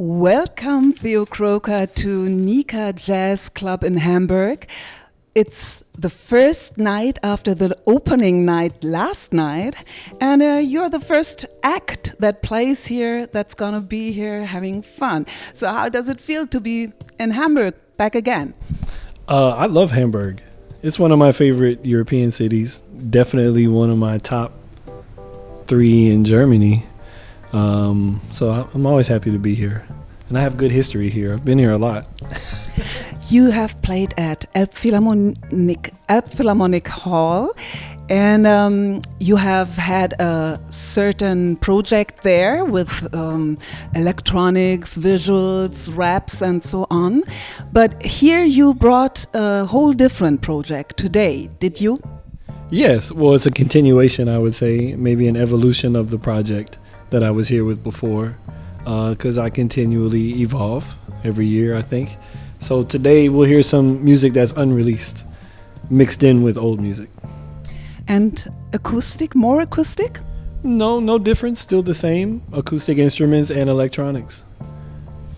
Welcome, Theo Croker, to Nica Jazz Club in Hamburg. It's the first night after the opening night last night, and you're the first act that plays here, that's gonna be here having fun. So how does it feel to be in Hamburg back again? I love Hamburg. It's one of my favorite European cities. Definitely one of my top 3 in Germany. So I'm always happy to be here. And I have good history here. I've been here a lot. You have played at Elbphilharmonic Hall, and you have had a certain project there with electronics, visuals, raps, and so on. But here you brought a whole different project today, did you? Yes, well, it's a continuation, I would say, maybe an evolution of the project that I was here with before, because I continually evolve every year, I think. So today we'll hear some music that's unreleased, mixed in with old music. And acoustic, more acoustic? No difference, still the same, acoustic instruments and electronics.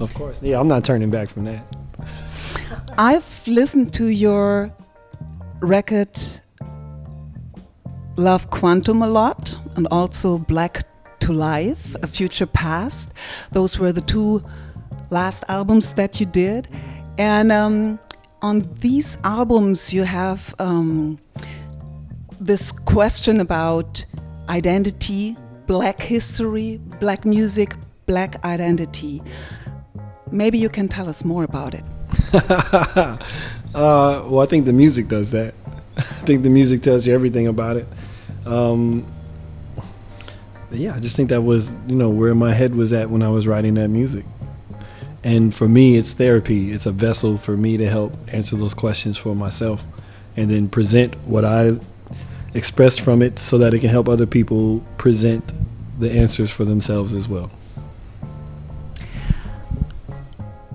Of course, yeah, I'm not turning back from that. I've listened to your record Love Quantum a lot, and also Black to Life, A Future Past. Those were the 2 last albums that you did. And on these albums you have this question about identity, Black history, Black music, Black identity. Maybe you can tell us more about it. Well, I think the music does that. I think the music tells you everything about it. Yeah, I just think that was, where my head was at when I was writing that music. And for me, it's therapy. It's a vessel for me to help answer those questions for myself and then present what I expressed from it so that it can help other people present the answers for themselves as well.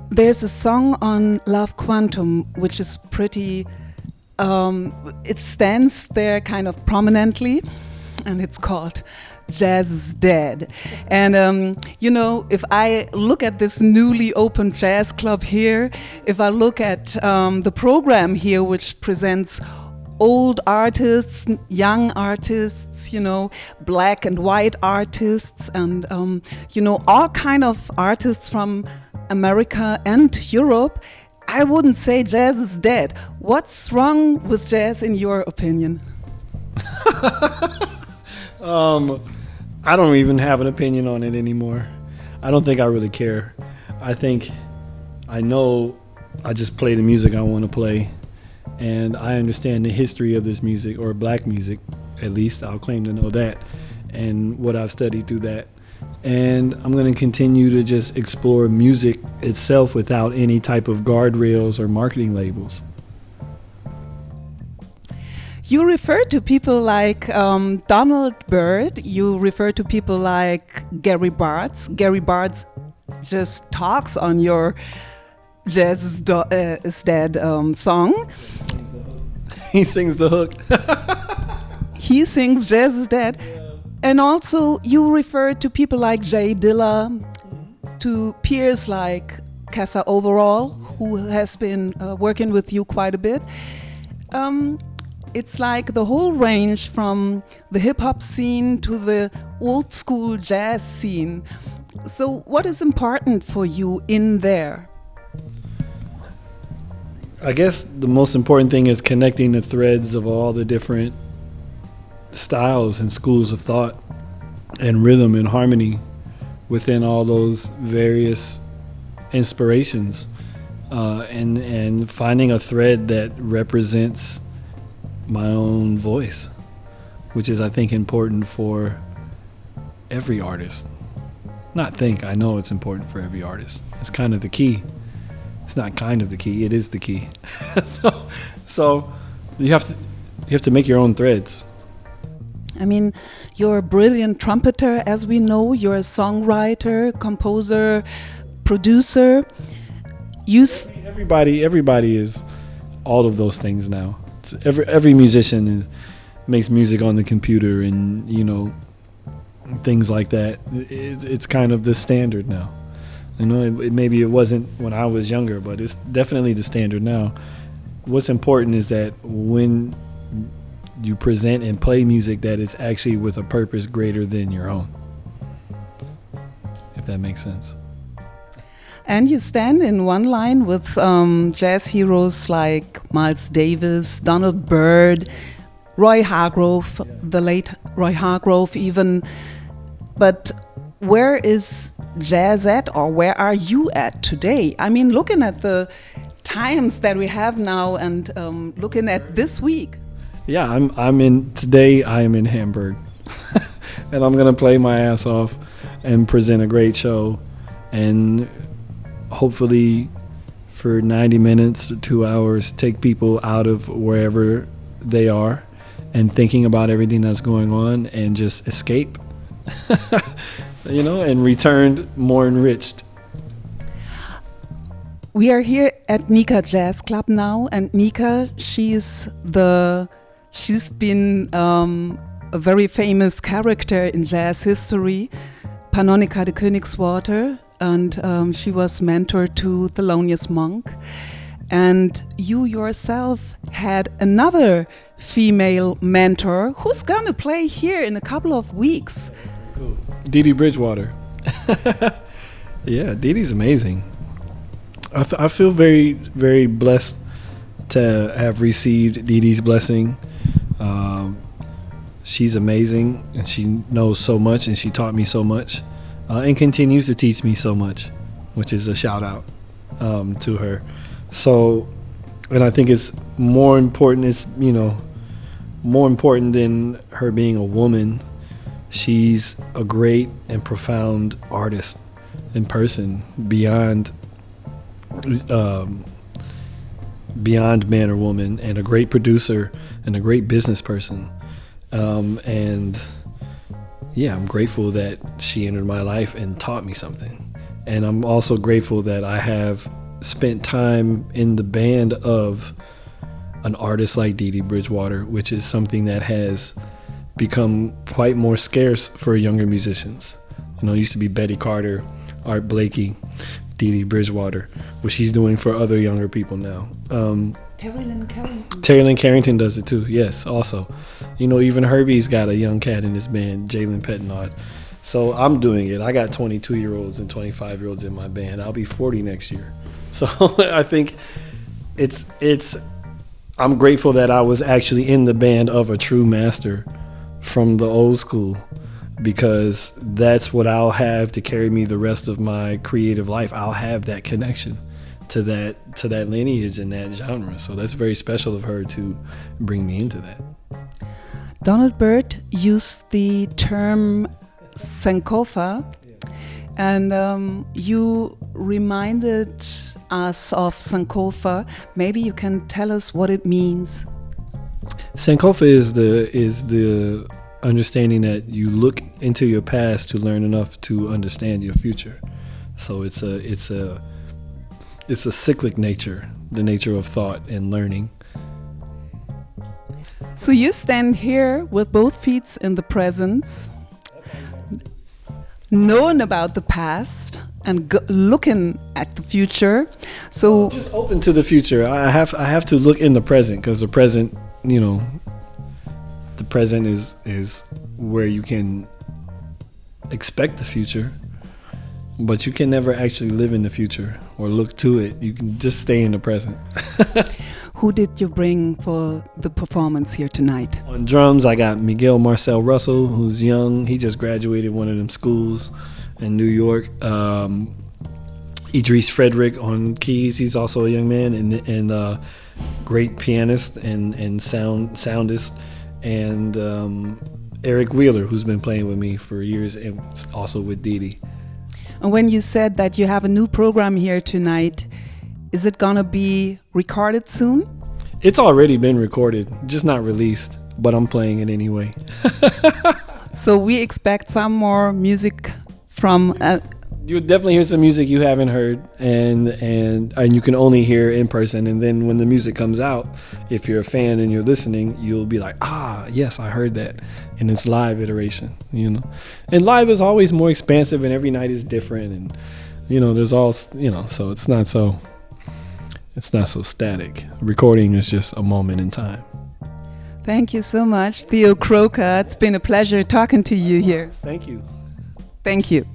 There's a song on Love Quantum which is pretty, it stands there kind of prominently, and it's called Jazz is Dead. And if I look at this newly opened jazz club here, if I look at the program here, which presents old artists, young artists, black and white artists, and all kind of artists from America and Europe, I wouldn't say jazz is dead. What's wrong with jazz in your opinion? I don't even have an opinion on it anymore. I don't think I really care. I know I just play the music I want to play, and I understand the history of this music, or Black music, at least I'll claim to know that, and what I've studied through that. And I'm going to continue to just explore music itself without any type of guardrails or marketing labels. You refer to people like Donald Byrd, you refer to people like Gary Bartz. Gary Bartz just talks on your Jazz is Dead song. He sings the hook. He sings Jazz is Dead. And also you refer to people like Jay Dilla, to peers like Kessa Overall, who has been working with you quite a bit. It's like the whole range from the hip-hop scene to the old-school jazz scene. So what is important for you in there? I guess the most important thing is connecting the threads of all the different styles and schools of thought and rhythm and harmony within all those various inspirations, and finding a thread that represents my own voice, which is, I think, important for every artist. I know it's important for every artist. It's kind of the key. It's not kind of the key, it is the key. so you have to make your own threads. I mean, you're a brilliant trumpeter, as we know. You're a songwriter, composer, producer. Everybody is all of those things now. Every musician makes music on the computer, and things like that. It's kind of the standard now. You know, maybe it wasn't when I was younger, but it's definitely the standard now. What's important is that when you present and play music, that it's actually with a purpose greater than your own, if that makes sense. And you stand in one line with jazz heroes like Miles Davis, Donald Byrd, Roy Hargrove, the late Roy Hargrove even. But where is jazz at, or where are you at today? I mean, looking at the times that we have now and looking at this week. Yeah, today I am in Hamburg and I'm gonna play my ass off and present a great show, and hopefully for 90 minutes or 2 hours take people out of wherever they are and thinking about everything that's going on and just escape. You know, and returned more enriched. We are here at Nica Jazz Club now, and Nica, she's been a very famous character in jazz history, Pannonica de Königswater, and she was mentor to Thelonious Monk. And you yourself had another female mentor who's gonna play here in a couple of weeks. Cool. Dee Dee Bridgewater. Yeah, Dee Dee's amazing. I feel very, very blessed to have received Dee Dee's blessing. She's amazing, and she knows so much, and she taught me so much, and continues to teach me so much, which is a shout out to her. So, and I think it's more important. It's, you know, more important than her being a woman. She's a great and profound artist in person, beyond man or woman, and a great producer and a great business person. And yeah, I'm grateful that she entered my life and taught me something. And I'm also grateful that I have spent time in the band of an artist like Dee Dee Bridgewater, which is something that has become quite more scarce for younger musicians. You know, it used to be Betty Carter, Art Blakey, Dee Dee Bridgewater, which she's doing for other younger people now. Terry Lynn Carrington does it too, yes, also. You know, even Herbie's got a young cat in his band, Jalen Pettenard. So I'm doing it. I got 22-year-olds and 25-year-olds in my band. I'll be 40 next year. So I think I'm grateful that I was actually in the band of a true master from the old school, because that's what I'll have to carry me the rest of my creative life. I'll have that connection to that lineage and that genre. So that's very special of her to bring me into that. Donald Byrd used the term Sankofa, and you reminded us of Sankofa. Maybe you can tell us what it means. Sankofa is the understanding that you look into your past to learn enough to understand your future. So it's a cyclic nature, the nature of thought and learning. So you stand here with both feet in the present, knowing about the past and looking at the future. So just open to the future. I have to look in the present, because the present, you know, the present is where you can expect the future, but you can never actually live in the future or look to it. You can just stay in the present. Who did you bring for the performance here tonight? On drums, I got Miguel Marcel Russell, who's young. He just graduated one of them schools in New York. Idris Frederick on keys. He's also a young man and great pianist and soundist. And Eric Wheeler, who's been playing with me for years and also with Dee Dee. And when you said that you have a new program here tonight, is it gonna be recorded soon? It's already been recorded, just not released, but I'm playing it anyway. So we expect some more music from... You'll definitely hear some music you haven't heard, and you can only hear in person. And then when the music comes out, if you're a fan and you're listening, you'll be like, yes, I heard that. And it's live iteration, you know. And live is always more expansive, and every night is different. And there's all, so it's not so static. Recording is just a moment in time. Thank you so much, Theo Croker. It's been a pleasure talking to you here. Thank you. Thank you.